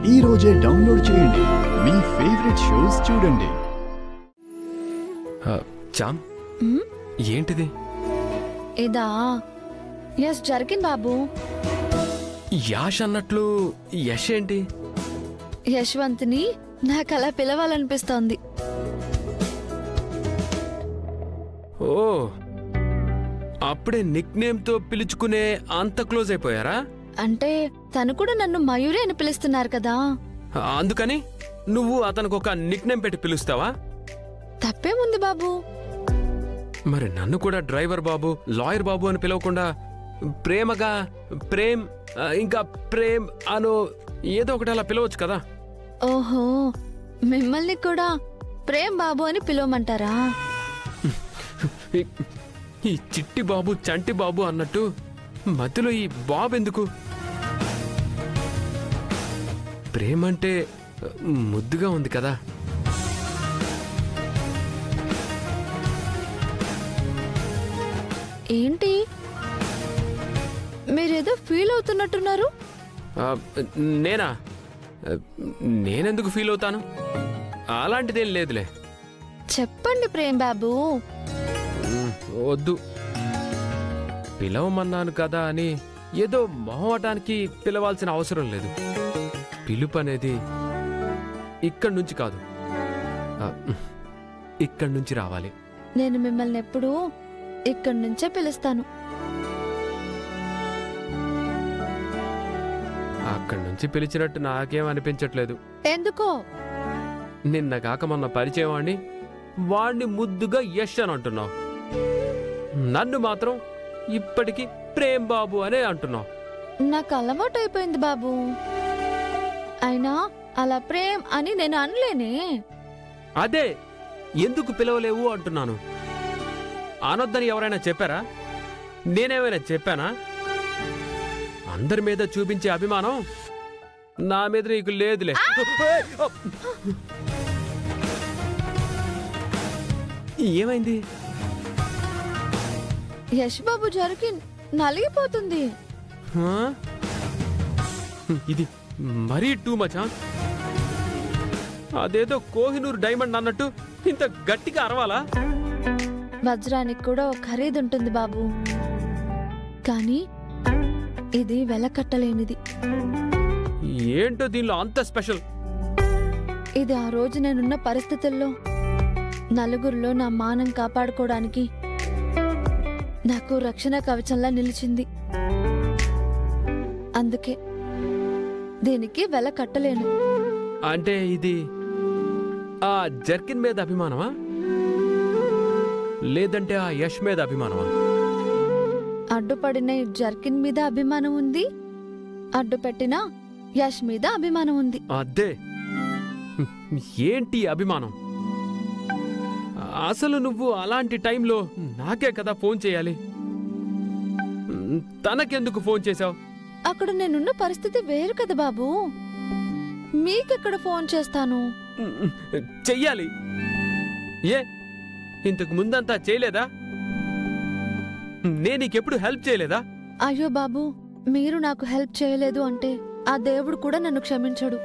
ఈ రోజే డౌన్లోడ్ చేయండి, మీ ఫేవరెట్ షోస్ చూడండి. చామ్, ఏంటిది? ఇదా? యస్ జర్కిన్ బాబు. యాష్ అన్నట్లు యష్ ఏంటి? యశ్వంత్ని నాకు అలా పిలవాలనిపిస్తోంది. ఓ, అప్పుడే నిక్ నేమ్ తో పిలుచుకునే అంత క్లోజ్ అయిపోయారా? అంటే తను కూడా నన్ను మయూరి అని పిలుస్తున్నారు కదా. అందుకని నువ్వు అతనికి ఒక నిక్ నేమ్ పెట్టి పిలుస్తావా? తప్పేముంది బాబు? మరి నన్ను కూడా డ్రైవర్ బాబు, లాయర్ బాబు అని పిలవకుండా ప్రేమగా ప్రేమ్, ఇంకా ప్రేమ్ అను ఏదో ఒకటి అలా పిలవచ్చు కదా. ఓహో, మిమ్మల్ని కూడా ప్రేమ్ బాబు అని పిలవమంటారా? ఈ చిట్టి బాబు, చంటి బాబు అన్నట్టు మధ్యలో ఈ బాబు ఎందుకు? ప్రేమంటే ముద్దుగా ఉంది కదా. ఏంటి మీరేదో ఫీల్ అవుతున్నట్టున్నారు? నేనా? నేనెందుకు ఫీల్ అవుతాను? అలాంటిదేం లేదులే. చెప్పండి ప్రేమ్ బాబు. వద్దు, పిలవమన్నాను కదా అని ఏదో మొహమాటానికి పిలవాల్సిన అవసరం లేదు. పిలుపు అనేది ఇక్కడి నుంచి కాదు, ఇక్కడి నుంచి రావాలి. నేను మిమ్మల్ని ఎప్పుడూ ఇక్కడి నుంచే పిలుస్తాను. అక్కడి నుంచి పిలిచినట్టు నాకేం అనిపించట్లేదు. ఎందుకో? నిన్న కాక మొన్న పరిచయం వాణ్ణి ముద్దుగా యష్ అని అంటున్నావు. నన్ను మాత్రం ఇప్పటికీ ప్రేమ్ బాబు అనే అంటున్నావు. నాకు అలవాటు అయిపోయింది బాబు. అయినా అలా ప్రేమ్ అని నేను అనలేనే. అదే ఎందుకు పిలవలేవు అంటున్నాను. అనొద్దని ఎవరైనా చెప్పారా? నేనేమైనా చెప్పానా? అందరి మీద చూపించే అభిమానం నా మీద నీకు లేదులే. ఏమైంది? యష్ బాబు జర్కిన్ నలిగిపోతుంది. ఇది మరీ టూ మచా. అదేదో కోహినూర్ డైమండ్ అన్నట్టు ఇంత గట్టిగా అరవాలా? వజ్రానికి కూడా ఒక ఖరీదు ఉంటుంది బాబు, కానీ ఇది వెలకట్టలేనిది. ఏంటో దీనిలో అంత స్పెషల్? ఇది ఆ రోజు నేనున్న పరిస్థితుల్లో నలుగురిలో నా మానం కాపాడుకోవడానికి నాకు రక్షణ కవచంలా నిలిచింది. అందుకే దీనికి వెల కట్టలేను. అంటే ఇది ఆ జర్కిన్ మీద అభిమానమా, లేదంటే ఆ యష్ మీద అభిమానమా? అడ్డుపడిన జర్కిన్ మీద అభిమానం ఉంది, అడ్డుపెట్టిన యష్ మీద అభిమానం ఉంది. అదే ఏంటి అభిమానం? అసలు నువ్వు అలాంటి టైంలో నాకే కదా ఫోన్ చేయాలి. తనకెందుకు ఫోన్ చేశావు? అక్కడ నేనున్న పరిస్థితి వేరు కదా బాబు. మీకెక్కడ ఫోన్ చేస్తాను? చెయ్యాలి. ఏ ఇంతకు ముందంతా చేయలేదా? నేను నీకెప్పుడు హెల్ప్ చేయలేదా? అయ్యో బాబు, మీరు నాకు హెల్ప్ చేయలేదు అంటే ఆ దేవుడు కూడా నన్ను క్షమించడు.